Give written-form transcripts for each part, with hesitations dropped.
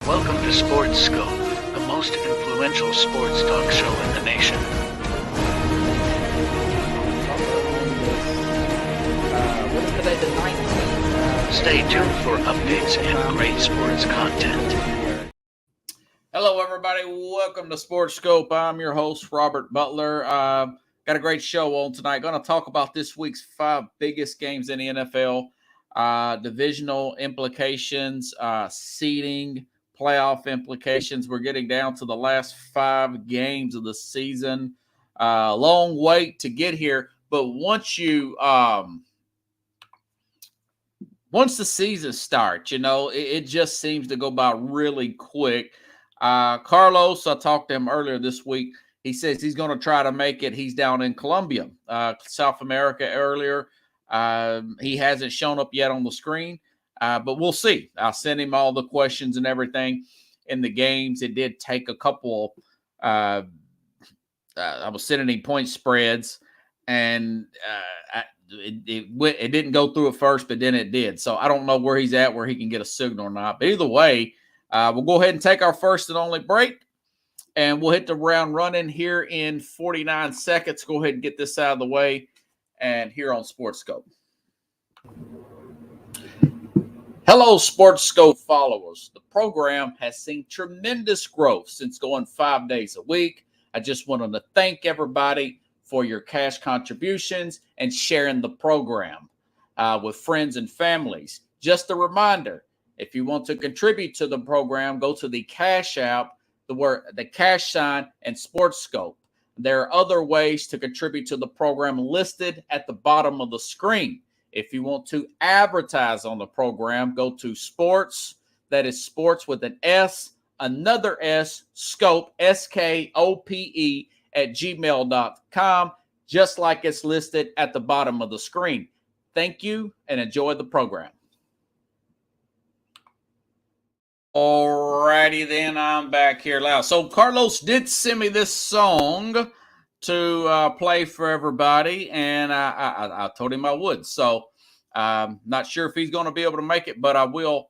Welcome to Sports Scope, the most influential sports talk show in the nation. What is today, the 19th? Stay tuned for updates and great sports content. Hello, everybody. Welcome to Sports Scope. I'm your host, Robert Butler. Got a great show on tonight. Going to talk about this week's 5 biggest games in the NFL, divisional implications, seeding, playoff implications. We're getting down to the last 5 games of the season. Long wait to get here, but once the season starts, it just seems to go by really quick. Carlos, I talked to him earlier this week. He says he's going to try to make it. He's down in Colombia, South America earlier. He hasn't shown up yet on the screen, but we'll see. I'll send him all the questions and everything in the games. It did take a couple. I was sending him point spreads, and it didn't go through at first, but then it did. So I don't know where he's at, where he can get a signal or not. But either way, we'll go ahead and take our first and only break, and we'll hit the ground running here in 49 seconds. Go ahead and get this out of the way, and here on Sports Scope. Hello, Sports Scope followers. The program has seen tremendous growth since going 5 days a week. I just wanted to thank everybody for your cash contributions and sharing the program with friends and families. Just a reminder, if you want to contribute to the program, go to the Cash App, the cash sign, and Sports Scope. There are other ways to contribute to the program listed at the bottom of the screen. If you want to advertise on the program, go to sports, that is sports with an S, another S, scope, SKOPE, at gmail.com, just like it's listed at the bottom of the screen. Thank you and enjoy the program. Alrighty then, I'm back here loud. So Carlos did send me this song to play for everybody, and I told him I would. So not sure if he's going to be able to make it, but I will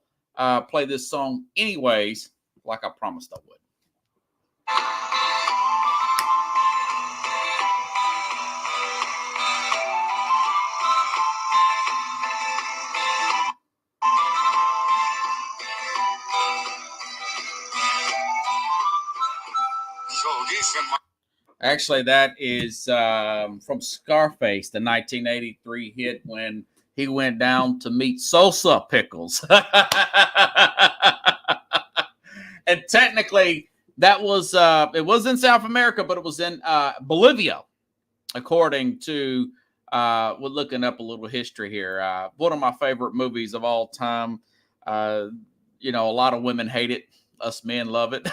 play this song anyways, like I promised I would. Actually, that is from Scarface, the 1983 hit when he went down to meet Sosa Pickles. And technically, that was it was in South America, but it was in Bolivia, according to we're looking up a little history here. One of my favorite movies of all time. A lot of women hate it. Us men love it.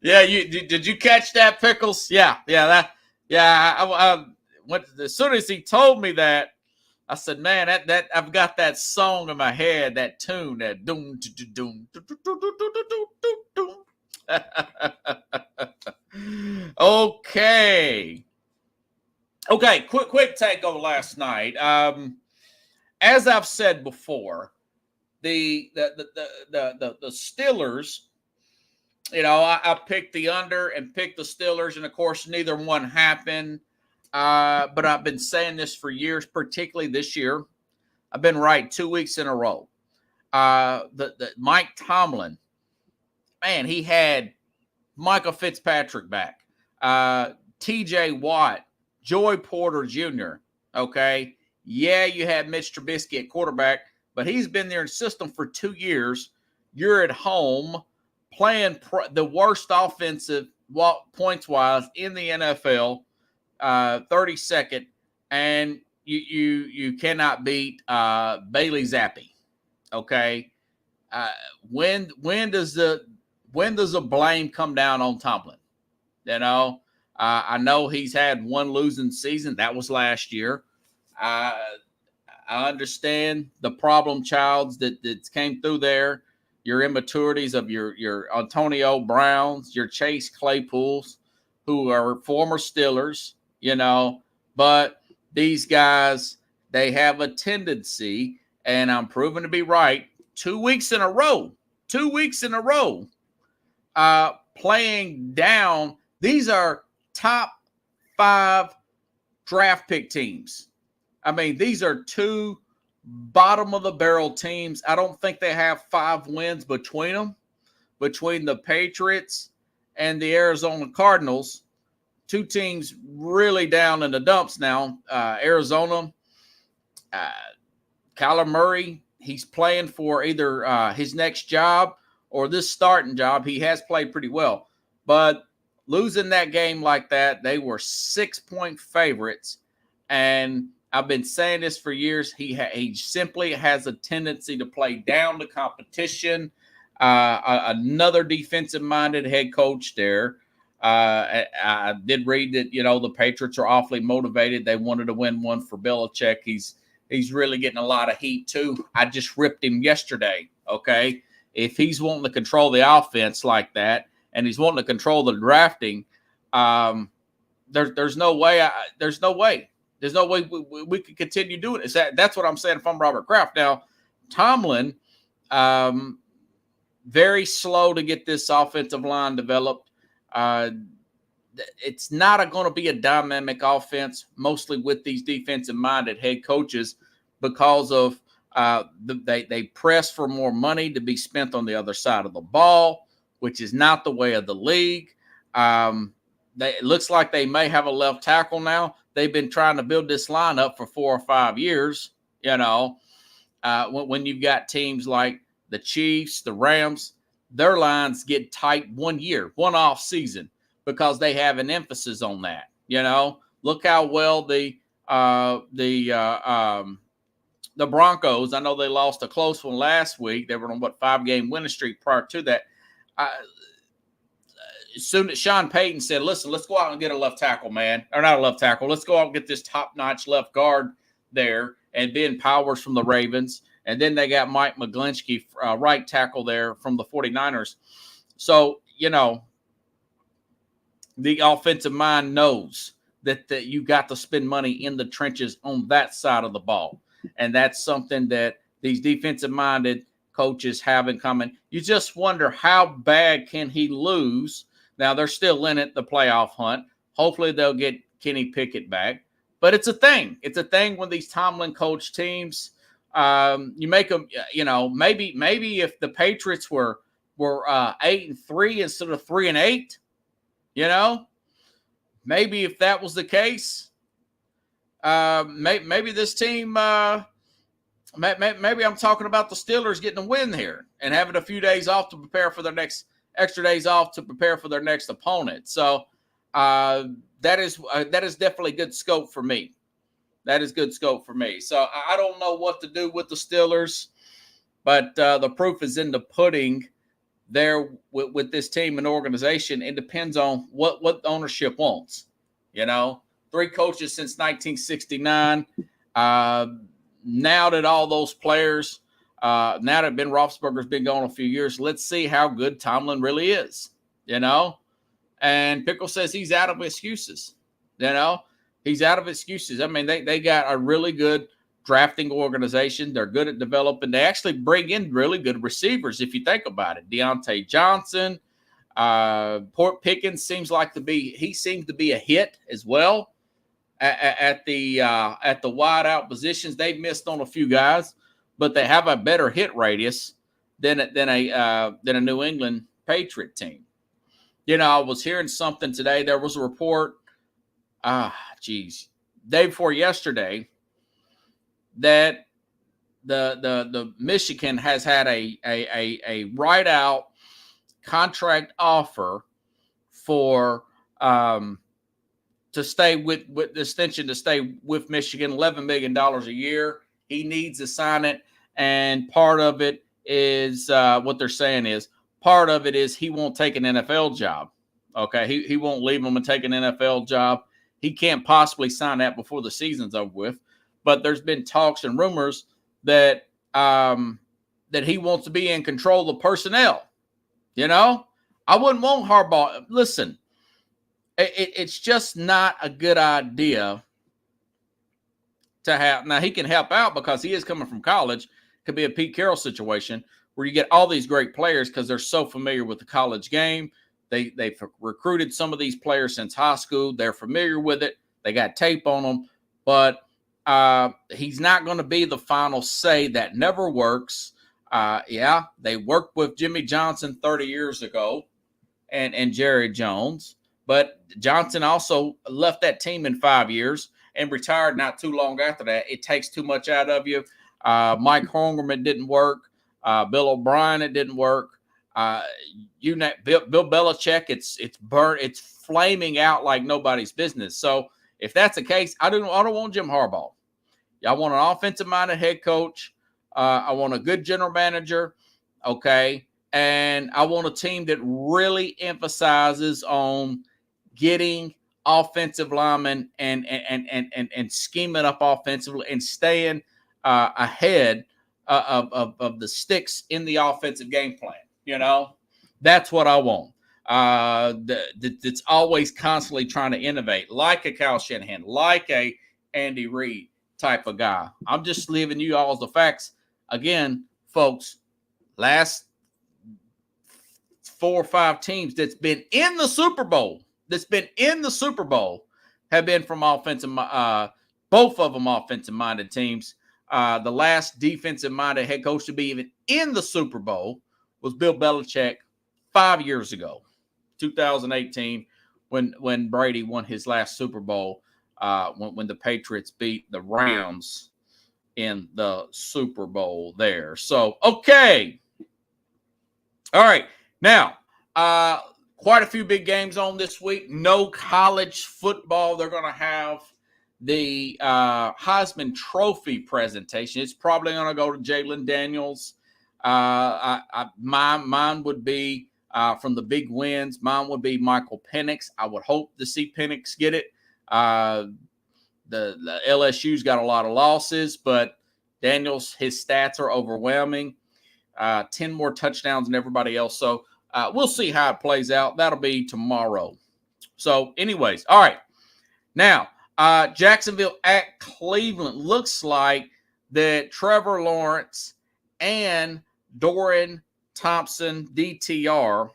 Yeah, did you catch that, Pickles? Yeah. I went as soon as he told me that, I said, man, that I've got that song in my head, that tune, that doom doom doom. Okay, quick take on last night. As I've said before, the Steelers. I picked the under and picked the Steelers, and of course, neither one happened. But I've been saying this for years, particularly this year. I've been right 2 weeks in a row. The Mike Tomlin, man, he had Michael Fitzpatrick back, T.J. Watt, Joey Porter Jr., okay? Yeah, you had Mitch Trubisky at quarterback, but he's been there in system for 2 years. You're at home playing the worst offensive points-wise in the NFL, 32nd, and you cannot beat Bailey Zappi. Okay, when does the blame come down on Tomlin? I know he's had one losing season. That was last year. I understand the problem childs that came through there. Your immaturities of your Antonio Browns, your Chase Claypools, who are former Steelers, but these guys, they have a tendency, and I'm proven to be right 2 weeks in a row. 2 weeks in a row, playing down. These are top 5 draft pick teams. I mean, these are 2 bottom of the barrel teams. I don't think they have 5 wins between them, between the Patriots and the Arizona Cardinals. 2 teams really down in the dumps now. Arizona, Kyler Murray, he's playing for either his next job or this starting job. He has played pretty well, but losing that game like that, they were 6-point favorites. And I've been saying this for years. He simply has a tendency to play down the competition. Another defensive-minded head coach there. I did read that, the Patriots are awfully motivated. They wanted to win one for Belichick. He's really getting a lot of heat too. I just ripped him yesterday. Okay. If he's wanting to control the offense like that, and he's wanting to control the drafting, there's no way. There's no way we could continue doing it. That's what I'm saying from Robert Kraft. Now, Tomlin, very slow to get this offensive line developed. It's not going to be a dynamic offense, mostly with these defensive-minded head coaches, because of they press for more money to be spent on the other side of the ball, which is not the way of the league. It looks like they may have a left tackle now. They've been trying to build this line up for 4 or 5 years. When you've got teams like the Chiefs, the Rams, their lines get tight 1 year, one off season, because they have an emphasis on that. Look how well the Broncos. I know they lost a close one last week. They were on 5-game winning streak prior to that. Soon as Sean Payton said, "Listen, let's go out and get a left tackle, man, or not a left tackle. Let's go out and get this top-notch left guard there." And Ben Powers from the Ravens. And then they got Mike McGlinchey, right tackle there from the 49ers. So, the offensive mind knows that you got to spend money in the trenches on that side of the ball. And that's something that these defensive-minded coaches have in common. You just wonder, how bad can he lose? Now, they're still in it, the playoff hunt. Hopefully they'll get Kenny Pickett back. But it's a thing. It's a thing when these Tomlin coach teams, you make them, maybe if the Patriots were 8-3 instead of 3-8, maybe if that was the case, maybe this team, maybe I'm talking about the Steelers getting a win here and having a few days off to prepare for their next extra days off to prepare for their next opponent. So that is definitely good scope for me. That is good scope for me. So I don't know what to do with the Steelers, but the proof is in the pudding there with this team and organization. It depends on what the ownership wants. 3 coaches since 1969. Now that all those players, now that Ben Roethlisberger's been gone a few years, let's see how good Tomlin really is. And Pickle says he's out of excuses. He's out of excuses. I mean, they got a really good drafting organization. They're good at developing. They actually bring in really good receivers, if you think about it. Deontay Johnson, Port Pickens seems to be a hit as well at the wide out positions. They've missed on a few guys, but they have a better hit radius than a New England Patriot team. I was hearing something today. There was a report, day before yesterday, that the Michigan has had a write out contract offer for to stay with the extension to stay with Michigan, $11 million a year. He needs to sign it, and part of it is what they're saying is part of it is he won't take an NFL job. Okay, he won't leave them and take an NFL job. He can't possibly sign that before the season's over with. But there's been talks and rumors that that he wants to be in control of personnel. I wouldn't want Harbaugh. Listen, it's just not a good idea to have. Now, he can help out because he is coming from college. Could be a Pete Carroll situation where you get all these great players because they're so familiar with the college game. They've recruited some of these players since high school. They're familiar with it. They got tape on them. But he's not going to be the final say. That never works. Yeah, they worked with Jimmy Johnson 30 years ago and Jerry Jones. But Johnson also left that team in 5 years and retired not too long after that. It takes too much out of you. Mike Holmgren, it didn't work. Bill O'Brien, it didn't work. Bill Belichick, it's burnt. It's flaming out like nobody's business. So if that's the case, I don't want Jim Harbaugh. I want an offensive-minded head coach. I want a good general manager, okay? And I want a team that really emphasizes on getting offensive linemen and scheming up offensively and staying ahead of the sticks in the offensive game plan. You know, that's what I want. It's always constantly trying to innovate, like a Kyle Shanahan, like a Andy Reid type of guy. I'm just leaving you all the facts. Again, folks, last 4 or 5 teams that's been in the Super Bowl, have been from offensive, both of them offensive-minded teams. The last defensive-minded head coach to be even in the Super Bowl was Bill Belichick 5 years ago, 2018, when Brady won his last Super Bowl, when the Patriots beat the Rams in the Super Bowl there. So, okay. All right. Now, quite a few big games on this week. No college football. They're going to have the Heisman Trophy presentation. It's probably going to go to Jalen Daniels. Mine would be from the big wins. Mine would be Michael Penix. I would hope to see Penix get it. The LSU's got a lot of losses, but Daniels, his stats are overwhelming. 10 more touchdowns than everybody else. So we'll see how it plays out. That'll be tomorrow. So anyways, all right. Now, Jacksonville at Cleveland. Looks like that Trevor Lawrence and Dorian Thompson, DTR,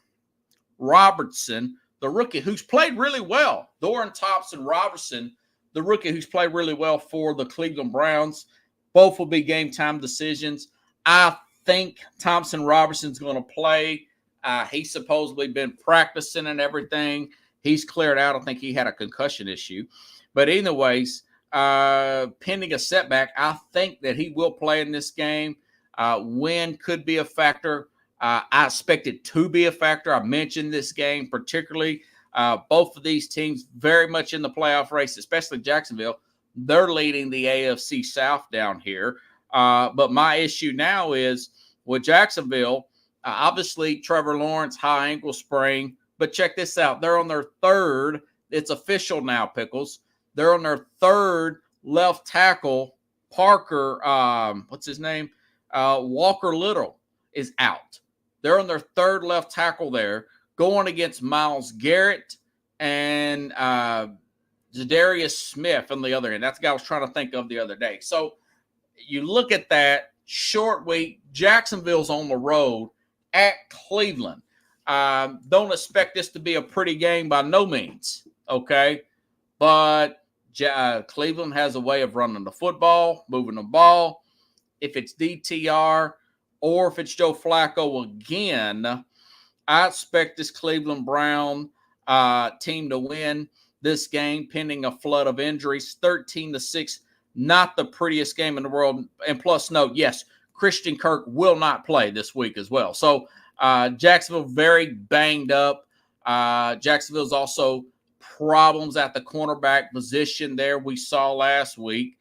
Robertson, the rookie who's played really well. Dorian Thompson Robertson, the rookie who's played really well for the Cleveland Browns. Both will be game time decisions. I think Thompson Robertson's going to play. He's supposedly been practicing and everything. He's cleared out. I think he had a concussion issue. But anyways, pending a setback, I think that he will play in this game. Win could be a factor. I expect it to be a factor. I mentioned this game particularly. Both of these teams very much in the playoff race, especially Jacksonville. They're leading the AFC South down here. But my issue now is with Jacksonville, obviously Trevor Lawrence, high ankle sprain. But check this out. They're on their third. It's official now, Pickles. They're on their third left tackle. Parker, what's his name? Walker Little is out. They're on their third left tackle there, going against Myles Garrett and Zadarius Smith on the other end. That's the guy I was trying to think of the other day. So you look at that, short week, Jacksonville's on the road at Cleveland. Don't expect this to be a pretty game by no means, okay? But Cleveland has a way of running the football, moving the ball. If it's DTR or if it's Joe Flacco again, I expect this Cleveland Brown team to win this game pending a flood of injuries. 13-6, not the prettiest game in the world. And plus, note, yes, Christian Kirk will not play this week as well. So Jacksonville very banged up. Jacksonville's also problems at the cornerback position there we saw last week.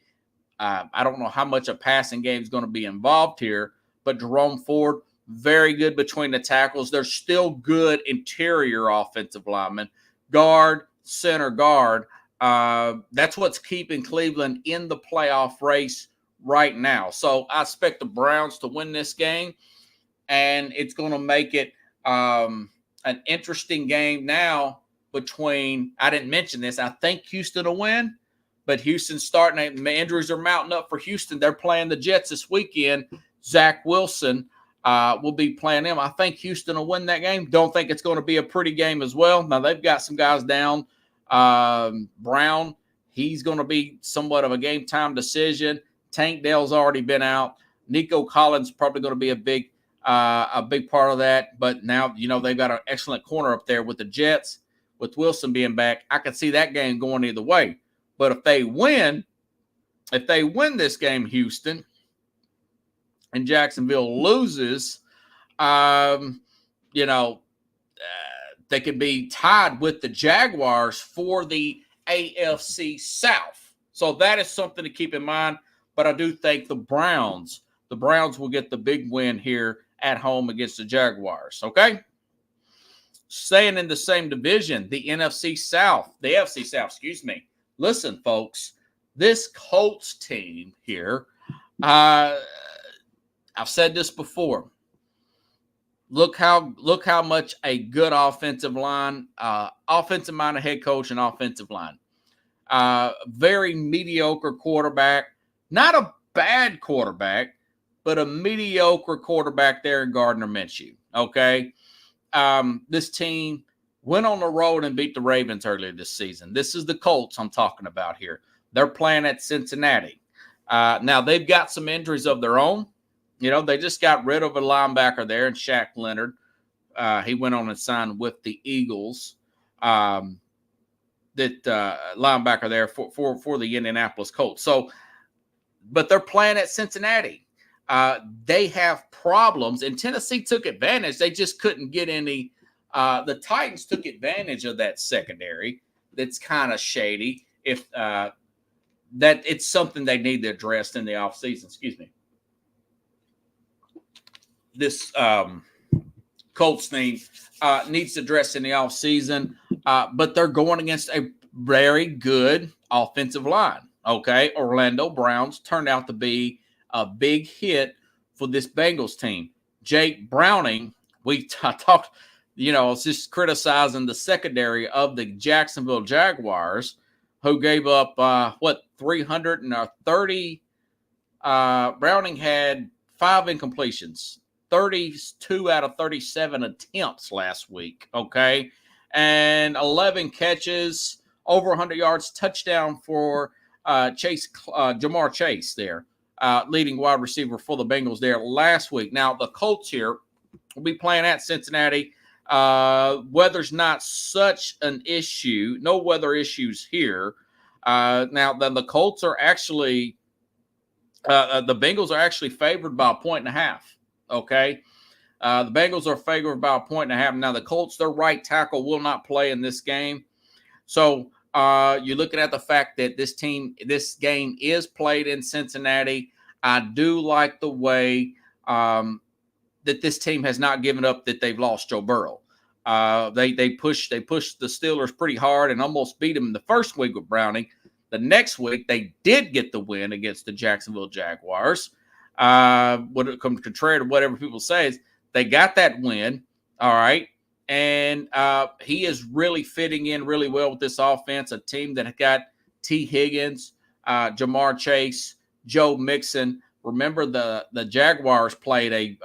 I don't know how much a passing game is going to be involved here, but Jerome Ford, very good between the tackles. They're still good interior offensive linemen. Guard, center guard. That's what's keeping Cleveland in the playoff race right now. So I expect the Browns to win this game, and it's going to make it an interesting game now between, I didn't mention this, I think Houston will win, but Houston's starting. Injuries are mounting up for Houston. They're playing the Jets this weekend. Zach Wilson will be playing them. I think Houston will win that game. Don't think it's going to be a pretty game as well. Now, they've got some guys down. Brown, he's going to be somewhat of a game-time decision. Tank Dell's already been out. Nico Collins probably going to be a big part of that. But now, they've got an excellent corner up there with the Jets. With Wilson being back, I could see that game going either way. But if they win this game, Houston, and Jacksonville loses, they can be tied with the Jaguars for the AFC South. So that is something to keep in mind. But I do think the Browns will get the big win here at home against the Jaguars. Okay? Staying in the same division, the AFC South, excuse me. Listen, folks, this Colts team here, I've said this before. Look how much a good offensive minded head coach and offensive line. Very mediocre quarterback, not a bad quarterback, but a mediocre quarterback there in Gardner Minshew. Okay. This team went on the road and beat the Ravens earlier this season. This is the Colts I'm talking about here. They're playing at Cincinnati. Now, they've got some injuries of their own. They just got rid of a linebacker there, and Shaq Leonard. He went on and signed with the Eagles. Linebacker there for the Indianapolis Colts. So, but they're playing at Cincinnati. They have problems, and Tennessee took advantage. They just couldn't get any. The Titans took advantage of that secondary that's kind of shady. If that it's something they need to address in the offseason. Excuse me. This Colts team needs to address in the offseason, but they're going against a very good offensive line. Okay, Orlando Browns turned out to be a big hit for this Bengals team. Jake Browning, I talked, it's just criticizing the secondary of the Jacksonville Jaguars, who gave up 330. Browning had 5 incompletions, 32 out of 37 attempts last week. Okay, and 11 catches, over 100 yards, touchdown for Jamar Chase there. Leading wide receiver for the Bengals there last week. Now, the Colts here will be playing at Cincinnati. Weather's not such an issue. No weather issues here. Now, the Colts are actually the Bengals are actually favored by 1.5. Okay? The Bengals are favored by 1.5. Now, the Colts, their right tackle will not play in this game. So, you're looking at the fact that this game is played in Cincinnati. I do like the way that this team has not given up that they've lost Joe Burrow. They pushed the Steelers pretty hard and almost beat them the first week with Browning. The next week, they did get the win against the Jacksonville Jaguars. What it comes contrary to whatever people say, they got that win. All right. And he is really fitting in really well with this offense, a team that got T. Higgins, Jamar Chase, Joe Mixon. Remember the Jaguars played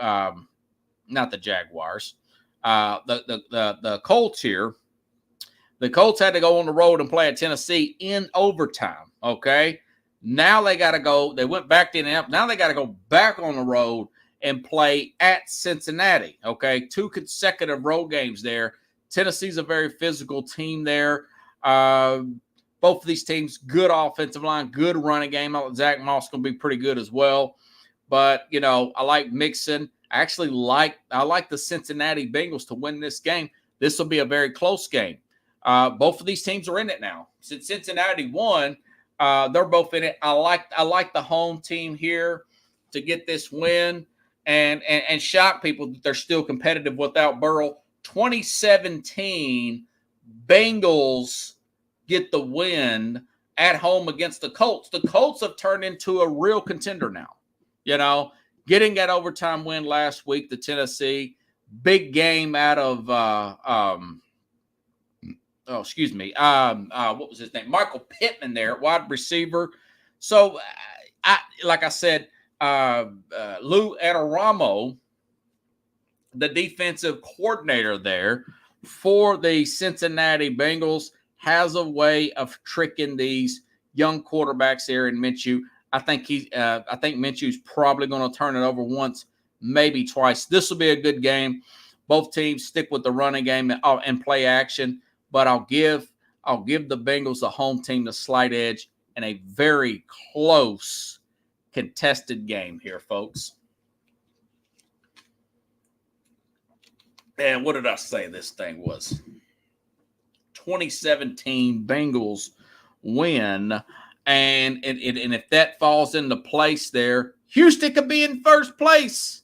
not the Jaguars, the Colts here. The Colts had to go on the road and play at Tennessee in overtime, okay? Now they got to go. They went back to Indianapolis. Now they got to go back on the road and play at Cincinnati, okay? 2 consecutive road games there. Tennessee's a very physical team there. Both of these teams, good offensive line, good running game. Zach Moss going to be pretty good as well. But, I like Mixon. I like the Cincinnati Bengals to win this game. This will be a very close game. Both of these teams are in it now. Since Cincinnati won, they're both in it. I like the home team here to get this win and shock people that they're still competitive without Burrow. 2017 Bengals get the win at home against the Colts. The Colts have turned into a real contender now. Getting that overtime win last week to Tennessee. Big game out of oh, excuse me, what was his name? Michael Pittman there, wide receiver. So, like I said, Lou Anarumo, the defensive coordinator there for the Cincinnati Bengals, has a way of tricking these young quarterbacks there in Minshew. I think Minshew's probably going to turn it over once, maybe twice. This will be a good game. Both teams stick with the running game and play action, but I'll give the Bengals, the home team, the slight edge in a very close, contested game here, folks. And what did I say this thing was? 2017 Bengals win. And if that falls into place there, Houston could be in first place.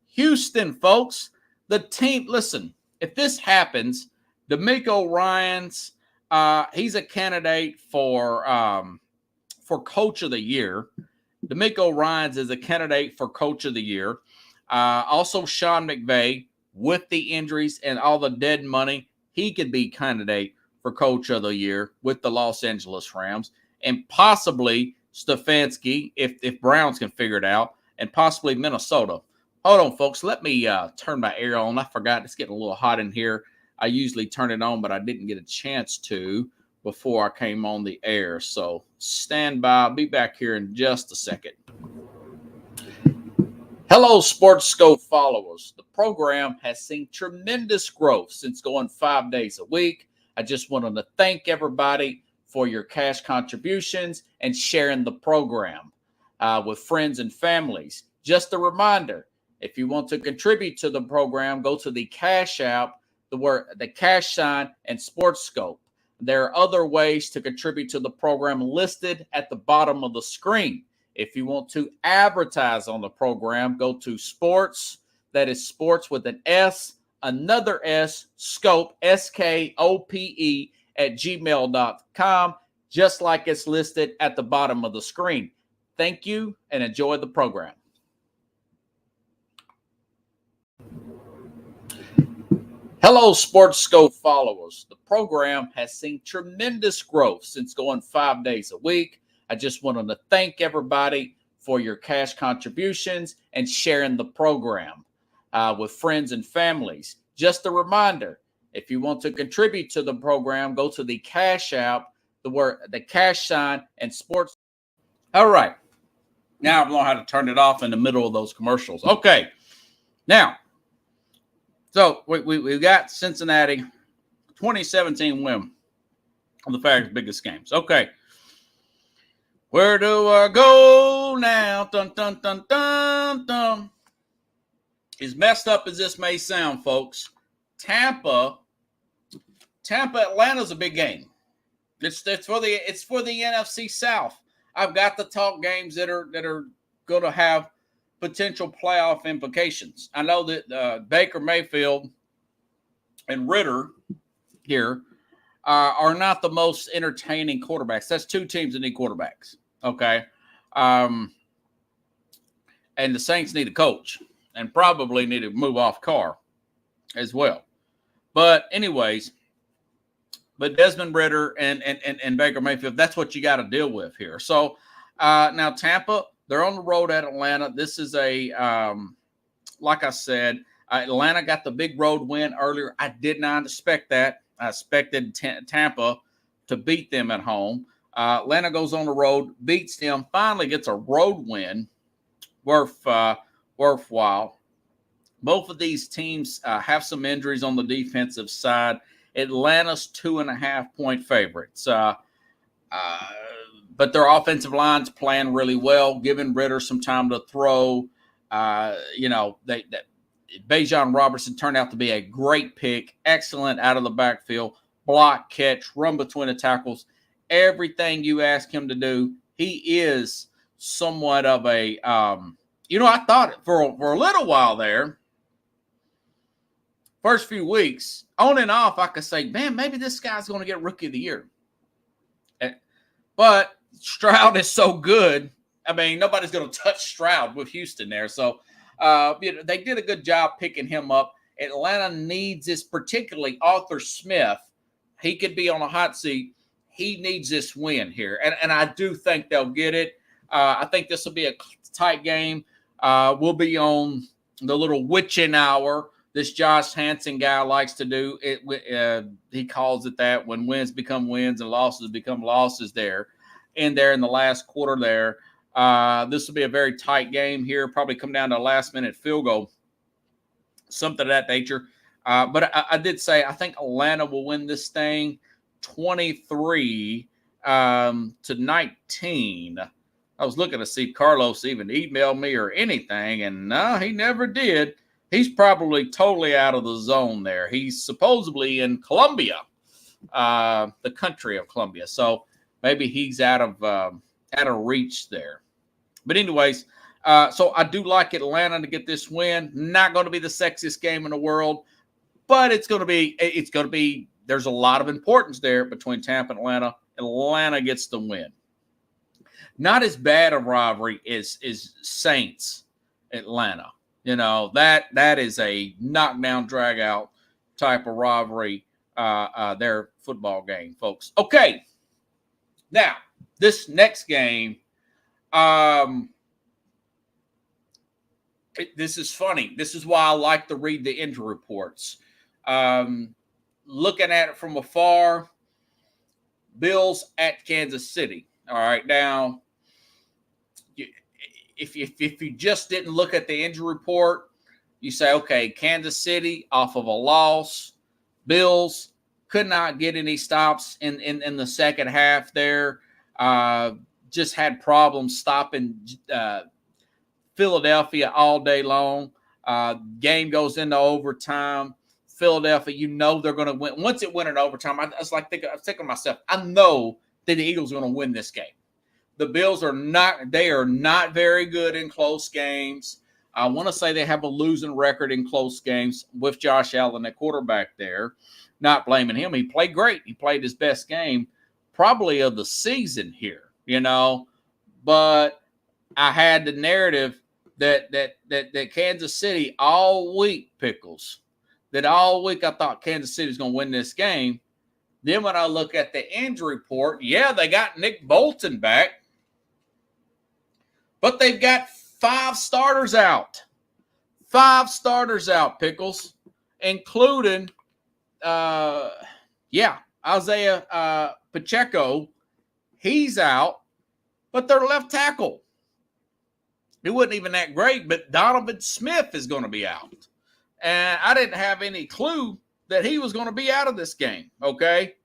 Houston, folks, the team, listen, if this happens, DeMeco Ryans, he's a candidate for Coach of the Year. DeMeco Ryans is a candidate for Coach of the Year. Also, Sean McVay, with the injuries and all the dead money, he could be candidate for Coach of the Year with the Los Angeles Rams, and possibly Stefanski if Browns can figure it out, and possibly Minnesota. Hold on, folks. Let me turn my air on. I forgot. It's getting a little hot in here. I usually turn it on, but I didn't get a chance to before I came on the air. So stand by. I'll be back here in just a second. Hello, Sports Scope followers. The program has seen tremendous growth since going 5 days a week. I just wanted to thank everybody for your cash contributions and sharing the program with friends and families. Just a reminder, if you want to contribute to the program, go to the Cash App, the cash sign, and Sports Scope. There are other ways to contribute to the program listed at the bottom of the screen. If you want to advertise on the program, go to sports, that is sports with an S, another S, scope, SKOPE, at gmail.com, just like it's listed at the bottom of the screen. Thank you and enjoy the program. Hello, Sports Scope followers. The program has seen tremendous growth since going 5 days a week. I just wanted to thank everybody for your cash contributions and sharing the program with friends and families. Just a reminder, if you want to contribute to the program, go to the Cash App, the cash sign, and Sports. All right. Now I've learned how to turn it off in the middle of those commercials. Okay. Now, so we've got Cincinnati 2017 win on the Falcons' biggest games. Okay. Where do I go now? Dun, dun, dun, dun, dun. As messed up as this may sound, folks, Tampa, Atlanta's a big game. It's for the NFC South. I've got to talk games that are going to have potential playoff implications. I know that Baker Mayfield and Ritter here are not the most entertaining quarterbacks. That's two teams that need quarterbacks. Okay. And the Saints need a coach and probably need to move off Carr as well. But anyways, Desmond Ritter and Baker Mayfield, that's what you got to deal with here. So now Tampa, they're on the road at Atlanta. This is like I said, Atlanta got the big road win earlier. I did not expect that. I expected Tampa to beat them at home. Atlanta goes on the road, beats them, finally gets a road win worthwhile. Both of these teams have some injuries on the defensive side. Atlanta's 2.5-point favorites. But their offensive line's playing really well, giving Ritter some time to throw. Bijan Robertson turned out to be a great pick, excellent out of the backfield, block, catch, run between the tackles, everything you ask him to do. He is somewhat of a, I thought for a little while there, first few weeks, on and off, I could say, man, maybe this guy's going to get Rookie of the Year. But Stroud is so good. I mean, nobody's going to touch Stroud with Houston there. So, they did a good job picking him up. Atlanta needs this, particularly Arthur Smith, he could be on a hot seat. He needs this win here. And I do think they'll get it. I think this will be a tight game. We'll be on the little witching hour this Josh Hansen guy likes to do. He calls it that, when wins become wins and losses become losses there in the last quarter there. This will be a very tight game here, probably come down to a last-minute field goal, something of that nature. But I did say I think Atlanta will win this thing 23 to 19. I was looking to see if Carlos even emailed me or anything, and no, he never did. He's probably totally out of the zone there. He's supposedly in Colombia, the country of Colombia. So maybe he's out of reach there. But anyways, so I do like Atlanta to get this win. Not going to be the sexiest game in the world, but it's going to be. There's a lot of importance there between Tampa and Atlanta. Atlanta gets the win. Not as bad a rivalry as Saints Atlanta. You know, that is a knockdown, drag out type of rivalry, their football game, folks. Okay. Now, this next game, this is funny. This is why I like to read the injury reports. Looking at it from afar, Bills at Kansas City. All right. Now, if you just didn't look at the injury report, you say, okay, Kansas City off of a loss. Bills could not get any stops in the second half there. Just had problems stopping Philadelphia all day long. Game goes into overtime. Philadelphia, you know they're going to win. Once it went in overtime, I was like thinking to myself, I know that the Eagles are going to win this game. The Bills are not very good in close games. I want to say they have a losing record in close games with Josh Allen at quarterback there. Not blaming him. He played great. He played his best game probably of the season here, you know. But I had the narrative that Kansas City all week, Pickles, that all week I thought Kansas City was going to win this game. Then when I look at the injury report, yeah, they got Nick Bolton back. But they've got 5 starters out. 5 starters out, Pickles, including, Isaiah Pacheco. He's out, but their left tackle, it wasn't even that great, but Donovan Smith is going to be out. And I didn't have any clue that he was going to be out of this game, okay?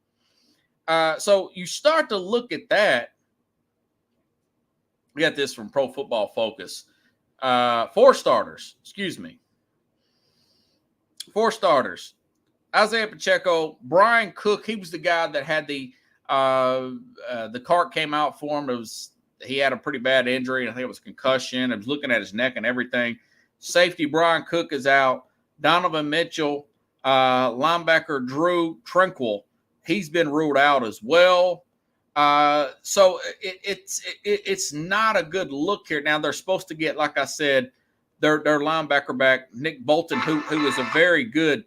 So you start to look at that. We got this from Pro Football Focus. 4 starters, 4 starters. Isaiah Pacheco, Brian Cook, he was the guy that had the cart came out for him. He had a pretty bad injury. I think it was concussion. I was looking at his neck and everything. Safety Brian Cook is out. Donovan Mitchell, linebacker Drew Tranquill, he's been ruled out as well. So it's not a good look here. Now they're supposed to get, like I said, their linebacker back, Nick Bolton, who is a very good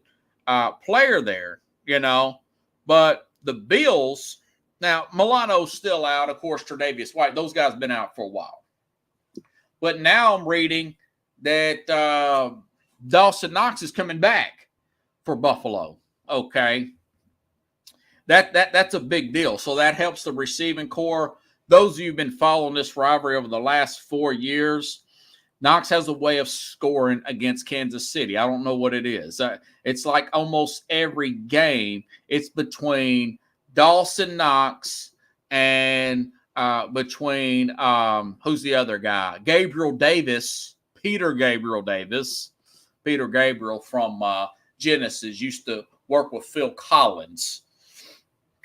player there, you know. But the Bills, now Milano's still out, of course, Tre'Davious White, those guys have been out for a while. But now I'm reading that Dawson Knox is coming back for Buffalo. Okay. That's a big deal. So that helps the receiving core. Those of you who've been following this rivalry over the last 4 years, Knox has a way of scoring against Kansas City. I don't know what it is. It's like almost every game, it's between Dawson Knox and between who's the other guy? Gabriel Davis, Peter Gabriel Davis. Peter Gabriel from Genesis used to work with Phil Collins.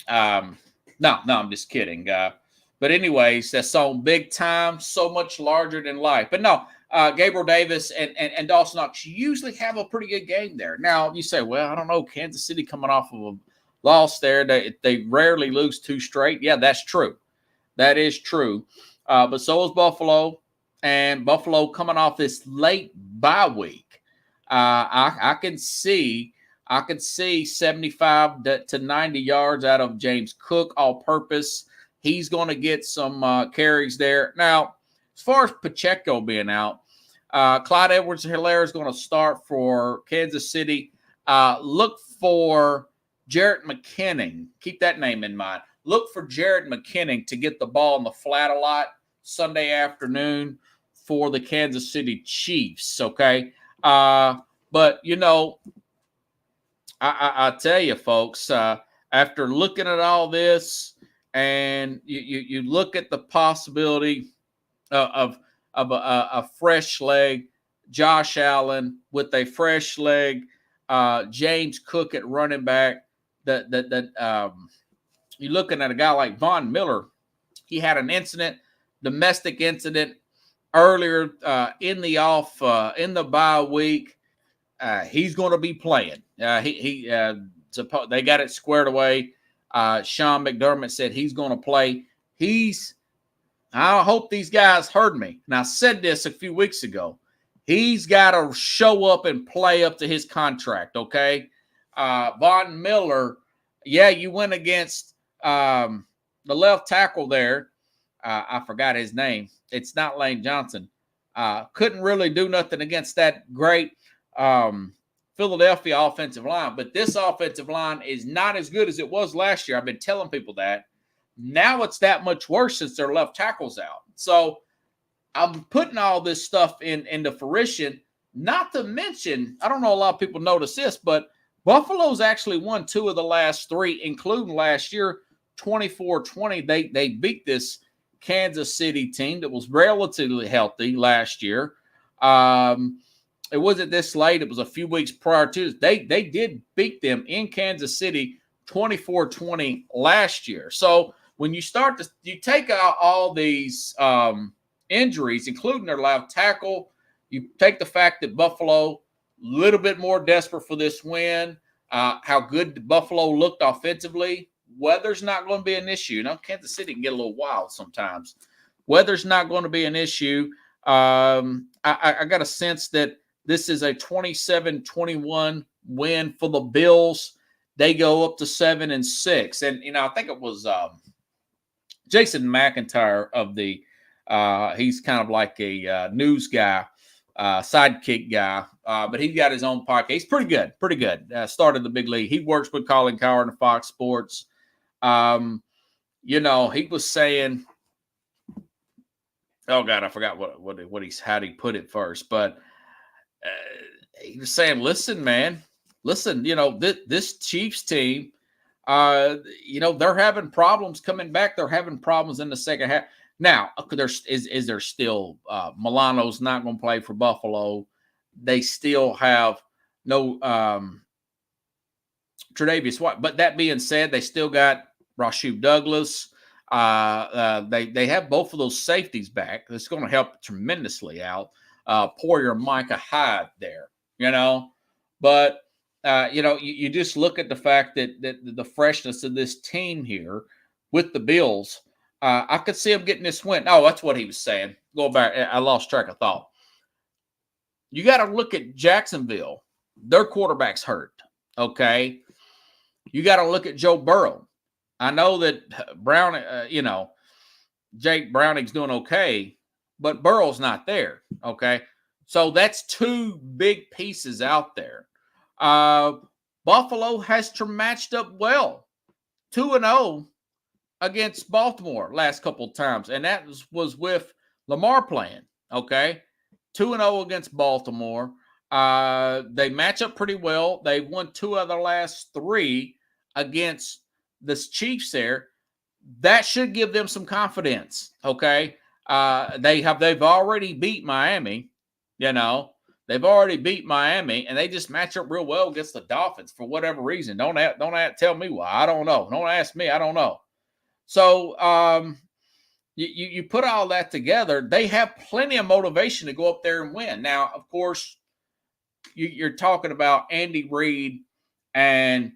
No, I'm just kidding. But anyways, that song Big Time, so much larger than life. But no, Gabriel Davis and Dawson Knox usually have a pretty good game there. Now, you say, well, I don't know, Kansas City coming off of a loss there. They rarely lose 2 straight. Yeah, that's true. That is true. But so is Buffalo. And Buffalo coming off this late bye week. I can see I could see 75 to 90 yards out of James Cook all purpose. He's going to get some carries there. Now, as far as Pacheco being out, Clyde Edwards-Helaire is going to start for Kansas City. Look for Jarrett McKinnon. Keep that name in mind. Look for Jarrett McKinnon to get the ball in the flat a lot Sunday afternoon for the Kansas City Chiefs, okay? But, you know, I tell you, folks, after looking at all this, and you look at the possibility of a fresh leg, Josh Allen with a fresh leg, James Cook at running back. You're looking at a guy like Von Miller. He had an domestic incident earlier in the bye week. He's going to be playing. They got it squared away. Sean McDermott said he's going to play. I hope these guys heard me. And I said this a few weeks ago. He's got to show up and play up to his contract, okay? Von Miller, yeah, you went against the left tackle there. I forgot his name. It's not Lane Johnson. Couldn't really do nothing against that great Philadelphia offensive line. But this offensive line is not as good as it was last year. I've been telling people that. Now it's that much worse since their left tackle's out. So I'm putting all this stuff into fruition. Not to mention, I don't know a lot of people notice this, but Buffalo's actually won 2 of the last 3, including last year, 24-20. They beat this Kansas City team that was relatively healthy last year. It wasn't this late. It was a few weeks prior to this. They did beat them in Kansas City 24-20 last year. So when you take out all these injuries, including their left tackle, you take the fact that Buffalo, a little bit more desperate for this win, how good Buffalo looked offensively. Weather's not going to be an issue. You know, Kansas City can get a little wild sometimes. Weather's not going to be an issue. I got a sense that this is a 27-21 win for the Bills. They go up to 7-6. And, you know, I think it was Jason McIntyre of the he's kind of like a news guy, sidekick guy, but he's got his own podcast. He's pretty good. Started the big league. He works with Colin Cowherd and Fox Sports. You know, he was saying, oh God, I forgot how he put it first, but he was saying, listen, you know, this Chiefs team, you know, they're having problems coming back. They're having problems in the second half. Now, is there still Milano's not going to play for Buffalo? They still have no Tre'Davious White. But that being said, they still got Rasheed Douglas. They have both of those safeties back. That's going to help tremendously out. Poyer and Micah Hyde there, you know. But, you know, you just look at the fact that the freshness of this team here with the Bills, I could see him getting this win. Oh, that's what he was saying. Go back. I lost track of thought. You got to look at Jacksonville. Their quarterback's hurt, okay? You got to look at Joe Burrow. I know that you know, Jake Browning's doing okay, but Burrow's not there, okay? So that's 2 big pieces out there. Buffalo has matched up well. 2-0 against Baltimore last couple of times, and that was with Lamar playing, okay? 2-0 against Baltimore. They match up pretty well. They won 2 of their last 3 against the Chiefs there. That should give them some confidence, okay? They've already beat Miami, you know. They've already beat Miami, and they just match up real well against the Dolphins for whatever reason. Don't tell me why. I don't know. Don't ask me. I don't know. So you put all that together, they have plenty of motivation to go up there and win. Now, of course, you're talking about Andy Reid and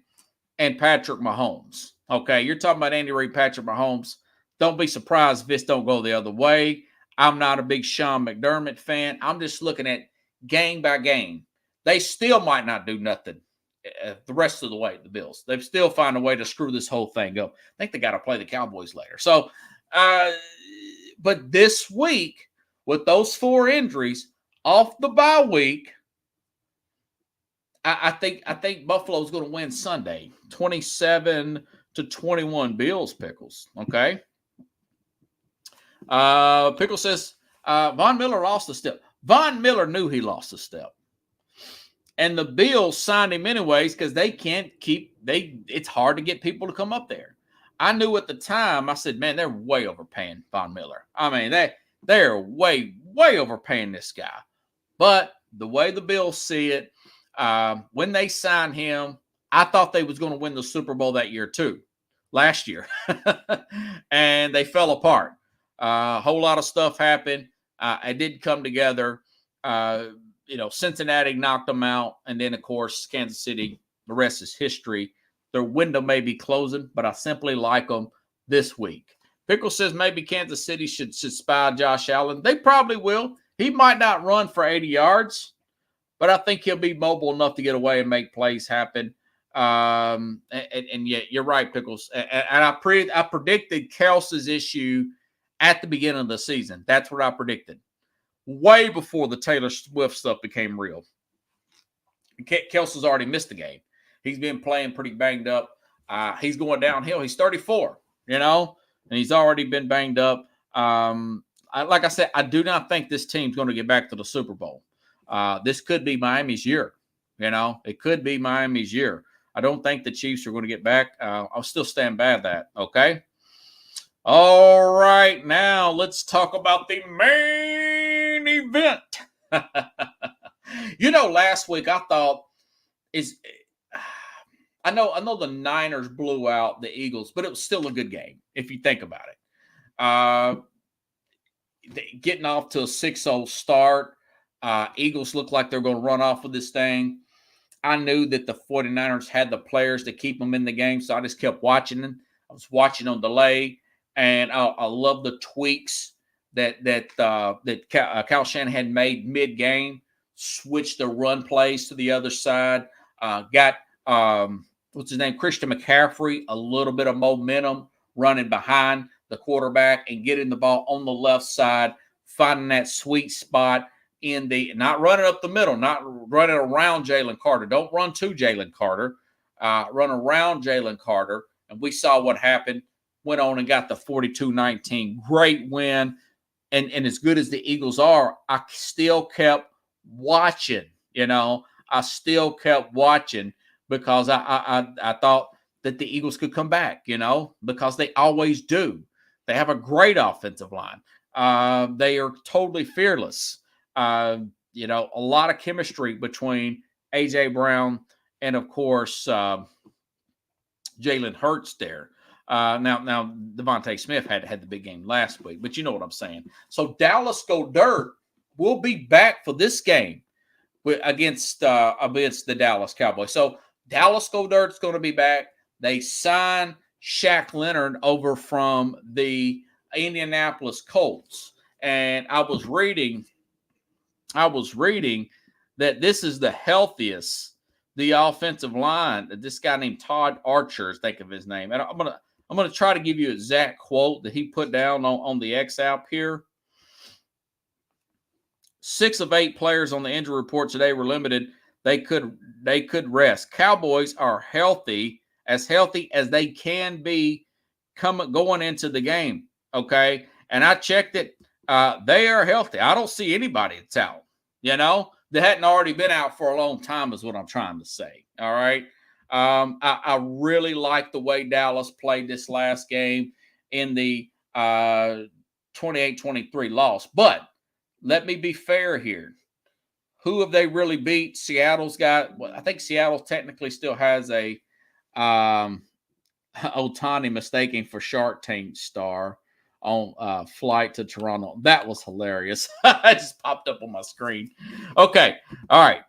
Patrick Mahomes. Okay, you're talking about Andy Reid, Patrick Mahomes. Don't be surprised if this don't go the other way. I'm not a big Sean McDermott fan. I'm just looking at game by game. They still might not do nothing the rest of the way, the Bills. They've still found a way to screw this whole thing up. I think they got to play the Cowboys later. So, but this week, with those 4 injuries off the bye week, I think Buffalo's going to win Sunday, 27-21. Bills, Pickles. Okay. Pickle says Von Miller lost a step. Von Miller knew he lost a step, and the Bills signed him anyways because they can't keep. It's hard to get people to come up there. I knew at the time. I said, man, they're way overpaying Von Miller. I mean, they're way overpaying this guy. But the way the Bills see it. When they signed him, I thought they was going to win the Super Bowl that year too, last year, and they fell apart. A whole lot of stuff happened. It didn't come together. Cincinnati knocked them out, and then of course Kansas City. The rest is history. Their window may be closing, but I simply like them this week. Pickle says maybe Kansas City should spy Josh Allen. They probably will. He might not run for 80 yards. But I think he'll be mobile enough to get away and make plays happen. And yeah, you're right, Pickles. And I predicted Kelsey's issue at the beginning of the season. That's what I predicted. Way before the Taylor Swift stuff became real. Kelsey's already missed the game. He's been playing pretty banged up. He's going downhill. He's 34, and he's already been banged up. Like I said, I do not think this team's going to get back to the Super Bowl. This could be Miami's year. It could be Miami's year. I don't think the Chiefs are going to get back. I'll still stand by that. Okay. All right. Now let's talk about the main event. Last week I thought I know the Niners blew out the Eagles, but it was still a good game if you think about it. Getting off to a 6-0 start. Eagles look like they're going to run off with this thing. I knew that the 49ers had the players to keep them in the game, so I just kept watching them. I was watching on delay, and I love the tweaks that Kyle Shanahan made mid-game, switched the run plays to the other side, got Christian McCaffrey, a little bit of momentum running behind the quarterback and getting the ball on the left side, finding that sweet spot not running up the middle, not running around Jalen Carter. Don't run to Jalen Carter. Run around Jalen Carter. And we saw what happened. Went on and got the 42-19. Great win. And as good as the Eagles are, I still kept watching. I still kept watching because I thought that the Eagles could come back, because they always do. They have a great offensive line. They are totally fearless. A lot of chemistry between A.J. Brown and, of course, Jalen Hurts there. Now Devontae Smith had the big game last week, but you know what I'm saying. So Dallas Go Dirt will be back for this game against the Dallas Cowboys. So Dallas Go Dirt's going to be back. They signed Shaq Leonard over from the Indianapolis Colts, and I was reading that this is the healthiest the offensive line. This guy named Todd Archer, think of his name. And I'm gonna try to give you an exact quote that he put down on the X app here. 6 of 8 players on the injury report today were limited. They could rest. Cowboys are healthy as they can be going into the game. Okay, and I checked it. They are healthy. I don't see anybody that's out. They hadn't already been out for a long time is what I'm trying to say. All right. I really like the way Dallas played this last game in the 28-23 loss. But let me be fair here. Who have they really beat? Seattle's got, I think Seattle technically still has a Ohtani mistaking for Shark Tank star on flight to Toronto. That was hilarious. It just popped up on my screen. Okay. All right.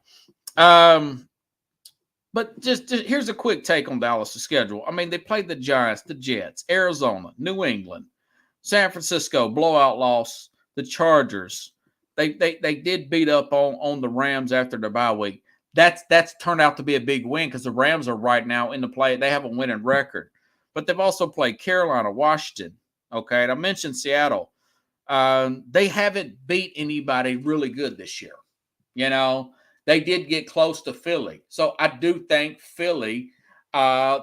But just here's a quick take on Dallas' schedule. I mean, they played the Giants, the Jets, Arizona, New England, San Francisco, blowout loss, the Chargers. They did beat up on the Rams after their bye week. that's turned out to be a big win because the Rams are right now in the play. They have a winning record, but they've also played Carolina, Washington. Okay, and I mentioned Seattle. They haven't beat anybody really good this year. You know, they did get close to Philly. So I do think Philly, a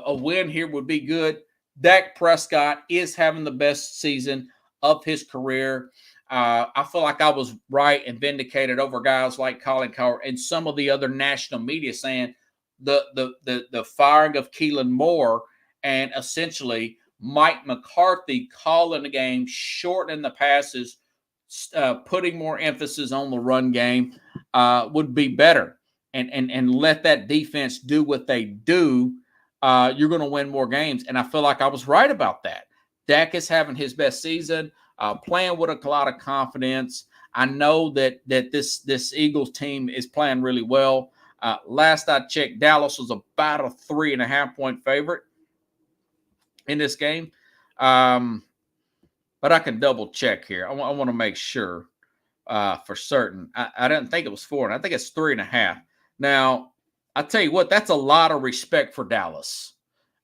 win here would be good. Dak Prescott is having the best season of his career. I feel like I was right and vindicated over guys like Colin Cowherd and some of the other national media saying the firing of Keelan Moore and essentially Mike McCarthy calling the game, shortening the passes, putting more emphasis on the run game would be better, and let that defense do what they do. You're going to win more games, and I feel like I was right about that. Dak is having his best season, playing with a lot of confidence. I know that this Eagles team is playing really well. Last I checked, Dallas was about a 3.5-point favorite in this game. But I can double check here. I want to make sure for certain. I didn't think it was 4, and I think it's 3.5. Now, I tell you what, that's a lot of respect for Dallas.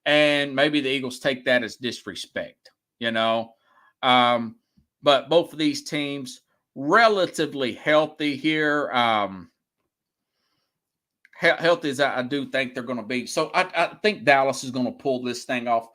And maybe the Eagles take that as disrespect, you know. But both of these teams relatively healthy here. Healthy as I do think they're going to be. So I think Dallas is going to pull this thing off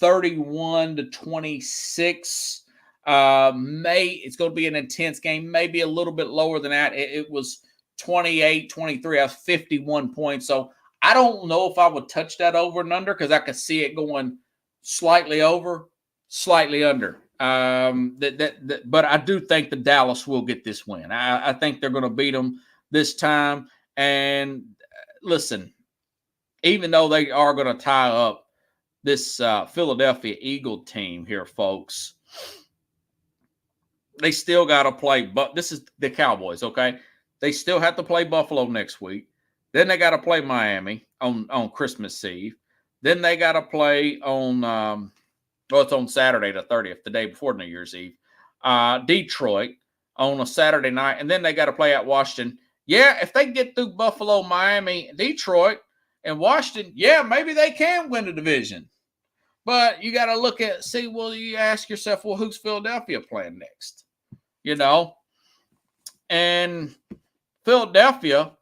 31-26. It's going to be an intense game, maybe a little bit lower than that. It was 28-23. I was 51 points. So I don't know if I would touch that over and under because I could see it going slightly over, slightly under. But I do think the Dallas will get this win. I think they're going to beat them this time. And listen, even though they are going to tie up this Philadelphia Eagle team here, folks, they still got to play. But this is the Cowboys, okay? They still have to play Buffalo next week. Then they got to play Miami on Christmas Eve. Then they got to play on it's on Saturday the 30th, the day before New Year's Eve. Detroit on a Saturday night, and then they got to play at Washington. Yeah, if they get through Buffalo, Miami, Detroit, and Washington, yeah, maybe they can win the division. But you got to you ask yourself, well, who's Philadelphia playing next? You know? And Philadelphia,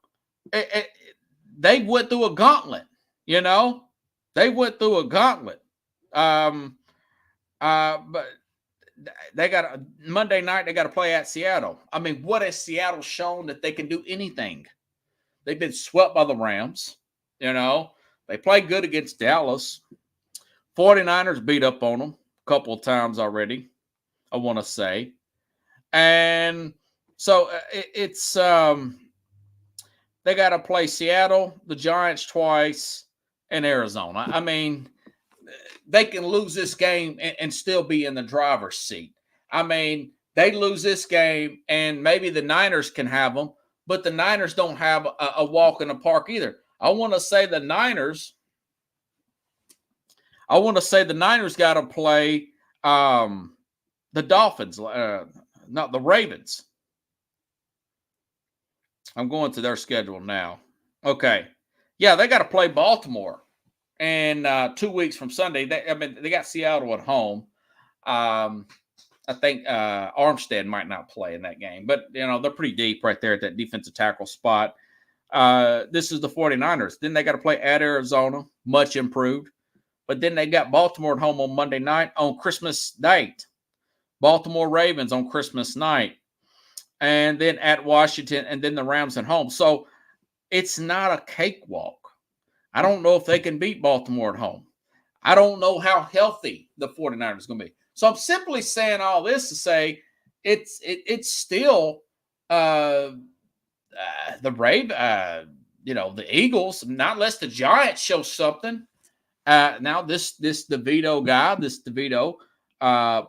they went through a gauntlet, you know? They went through a gauntlet. But they got Monday night, they got to play at Seattle. I mean, what has Seattle shown that they can do anything? They've been swept by the Rams. You know, they played good against Dallas. 49ers beat up on them a couple of times already, I want to say. And so it's they got to play Seattle, the Giants twice, and Arizona. I mean, they can lose this game and still be in the driver's seat. I mean, they lose this game, and maybe the Niners can have them, but the Niners don't have a walk in the park either. I want to say the Niners got to play the Dolphins, not the Ravens. I'm going to their schedule now. Okay. Yeah, they got to play Baltimore. And 2 weeks from Sunday, they got Seattle at home. I think Armstead might not play in that game. But, you know, they're pretty deep right there at that defensive tackle spot. This is the 49ers. Then they got to play at Arizona, much improved. But then they got Baltimore at home on Monday night on Christmas night. Baltimore Ravens on Christmas night. And then at Washington, and then the Rams at home. So it's not a cakewalk. I don't know if they can beat Baltimore at home. I don't know how healthy the 49ers are going to be. So I'm simply saying all this to say it's still the Eagles, not unless the Giants show something. Now this DeVito guy, this DeVito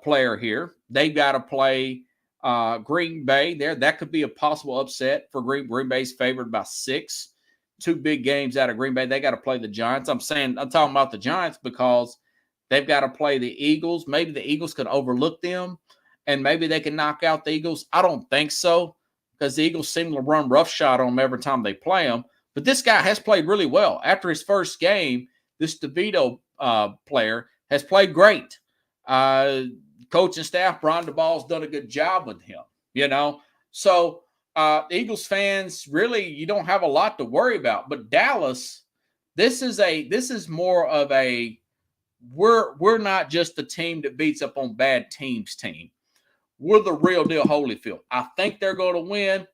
player here, they got to play Green Bay there. That could be a possible upset for Green Bay's favored by 6. 2 big games out of Green Bay. They got to play the Giants. I'm talking about the Giants because they've got to play the Eagles. Maybe the Eagles could overlook them, and maybe they can knock out the Eagles. I don't think so, because the Eagles seem to run roughshod on them every time they play them. But this guy has played really well. After his first game, this DeVito player has played great. Coaching staff, Brian DeBall's done a good job with him, you know. So Eagles fans, really, you don't have a lot to worry about. But Dallas, this is more of a we're not just the team that beats up on bad teams team. We're the real deal Holyfield. I think they're going to win.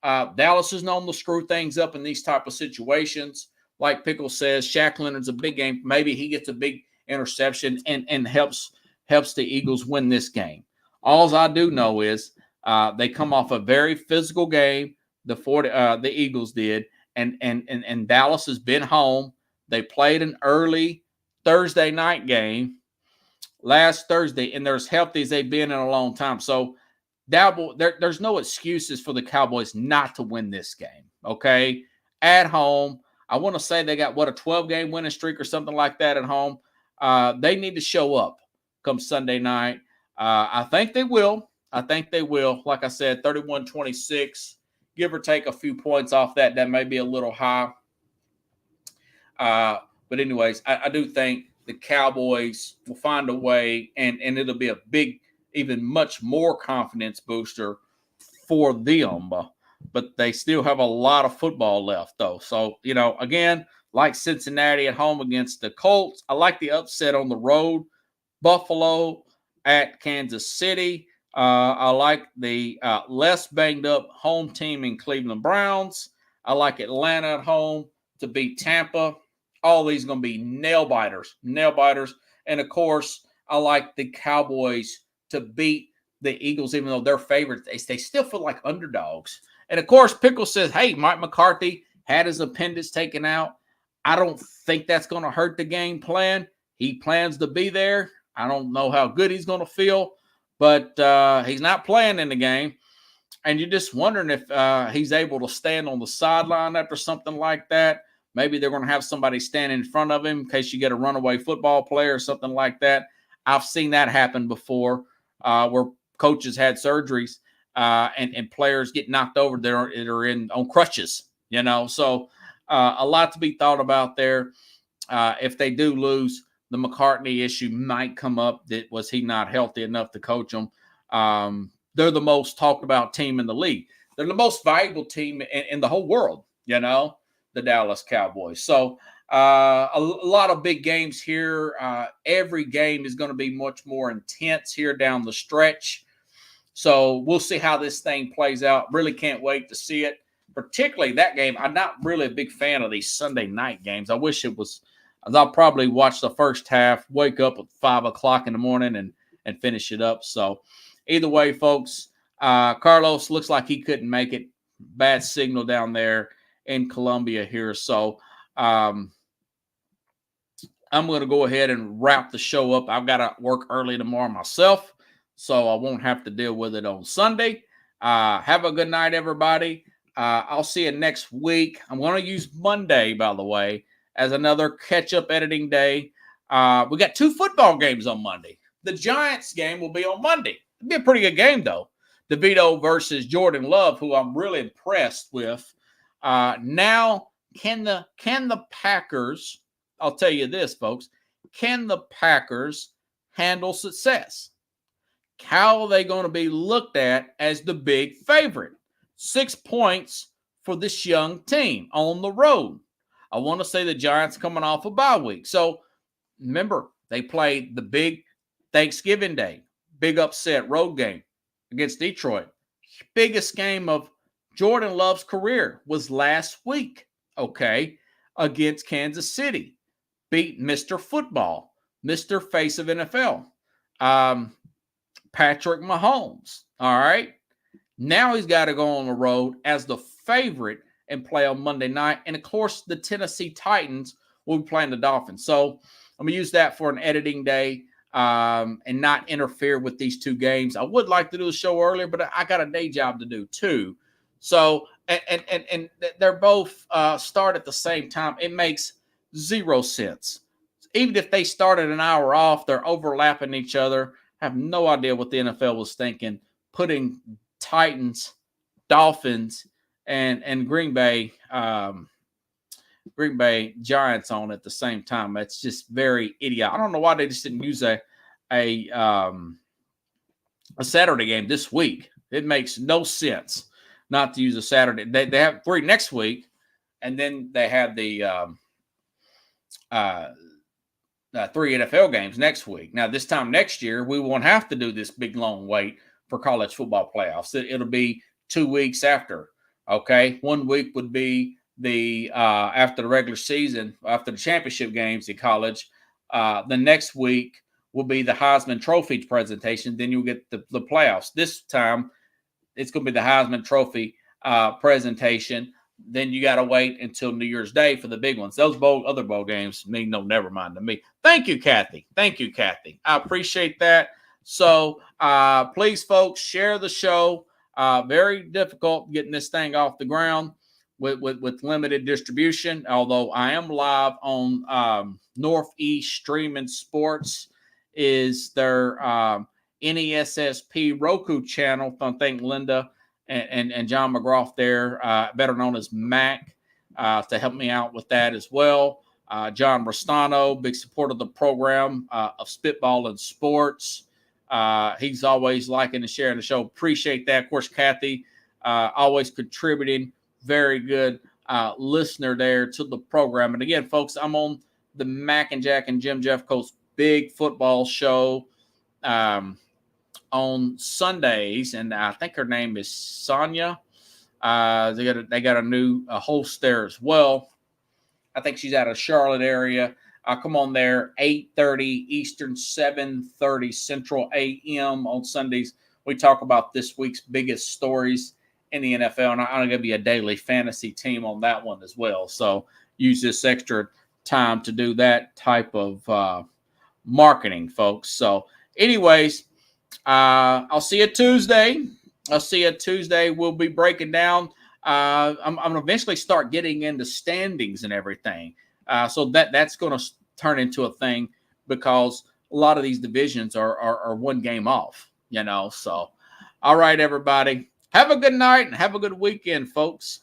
Dallas is known to screw things up in these type of situations. Like Pickle says, Shaq Leonard's a big game. Maybe he gets a big interception and helps the Eagles win this game. All I do know is they come off a very physical game. The Eagles did, and Dallas has been home. They played an early Thursday night game last Thursday, and they're as healthy as they've been in a long time. So there's no excuses for the Cowboys not to win this game, okay? At home, I want to say they got, a 12-game winning streak or something like that at home. They need to show up come Sunday night. I think they will. Like I said, 31-26, give or take a few points off that. That may be a little high. But anyways, I do think the Cowboys will find a way, and it'll be a big, even much more confidence booster for them. But they still have a lot of football left, though. So, again, like Cincinnati at home against the Colts, I like the upset on the road. Buffalo at Kansas City. I like the less banged up home team in Cleveland Browns. I like Atlanta at home to beat Tampa. All these are going to be nail biters. And, of course, I like the Cowboys to beat the Eagles, even though they're favorites. They still feel like underdogs. And, of course, Pickle says, hey, Mike McCarthy had his appendix taken out. I don't think that's going to hurt the game plan. He plans to be there. I don't know how good he's going to feel, but he's not playing in the game. And you're just wondering if he's able to stand on the sideline after something like that. Maybe they're going to have somebody stand in front of him in case you get a runaway football player or something like that. I've seen that happen before where coaches had surgeries and players get knocked over there on crutches, So a lot to be thought about there. If they do lose, the McCartney issue might come up. Was he not healthy enough to coach them? They're the most talked about team in the league. They're the most valuable team in the whole world, the Dallas Cowboys. So a lot of big games here. Every game is going to be much more intense here down the stretch. So we'll see how this thing plays out. Really can't wait to see it, particularly that game. I'm not really a big fan of these Sunday night games. I wish it was. I'll probably watch the first half, wake up at 5 o'clock in the morning and finish it up. So either way, folks, Carlos looks like he couldn't make it. Bad signal down there in Columbia here. So I'm going to go ahead and wrap the show up. I've got to work early tomorrow myself, so I won't have to deal with it on Sunday. Have a good night, everybody. I'll see you next week. I'm going to use Monday, by the way, as another catch-up editing day. We got 2 football games on Monday. The Giants game will be on Monday. It'll be a pretty good game, though. DeVito versus Jordan Love, who I'm really impressed with. Now, can the Packers, I'll tell you this, folks, can the Packers handle success? How are they going to be looked at as the big favorite? 6 points for this young team on the road. I want to say the Giants coming off a bye week. So remember, they played the big Thanksgiving Day, big upset road game against Detroit. Biggest game of Jordan Love's career was last week, against Kansas City. Beat Mr. Football, Mr. Face of NFL, Patrick Mahomes, all right? Now he's got to go on the road as the favorite and play on Monday night. And, of course, the Tennessee Titans will be playing the Dolphins. So I'm going to use that for an editing day and not interfere with these 2 games. I would like to do a show earlier, but I got a day job to do too. So, and they're both start at the same time. It makes 0 sense. Even if they started an hour off, they're overlapping each other. I have no idea what the NFL was thinking, putting Titans Dolphins and Green Bay Giants on at the same time. That's just very idiotic. I don't know why they just didn't use a Saturday game this week. It makes no sense not to use a Saturday. They have 3 next week, and then they have the 3 NFL games next week. Now, this time next year, we won't have to do this big long wait for college football playoffs. It'll be 2 weeks after. Okay, 1 week would be the after the regular season, after the championship games in college. The next week will be the Heisman Trophy presentation. Then you'll get the playoffs. This time, it's going to be the Heisman Trophy presentation. Then you got to wait until New Year's Day for the big ones. Those other bowl games mean no never mind to me. Thank you, Kathy. Thank you, Kathy. I appreciate that. So please, folks, share the show. Very difficult getting this thing off the ground with limited distribution, although I am live on Northeast Streaming Sports is their NESSP Roku channel. I think Linda and John McGrath there, better known as Mac, to help me out with that as well. John Restano, big supporter of the program of Spitball and Sports. He's always liking and sharing the show. Appreciate that. Of course, Kathy, always contributing. Very good listener there to the program. And again, folks, I'm on the Mac and Jack and Jim Jeffcoat's big football show on Sundays, and I think her name is Sonia. They got a new host there as well. I think she's out of Charlotte area. Come on there, 8:30 Eastern, 7:30 Central a.m. on Sundays. We talk about this week's biggest stories in the NFL, and I'm going to give you a daily fantasy team on that one as well. So use this extra time to do that type of marketing, folks. So anyways, I'll see you Tuesday. We'll be breaking down. I'm going to eventually start getting into standings and everything. So that's going to turn into a thing because a lot of these divisions are one game off, So, all right, everybody. Have a good night and have a good weekend, folks.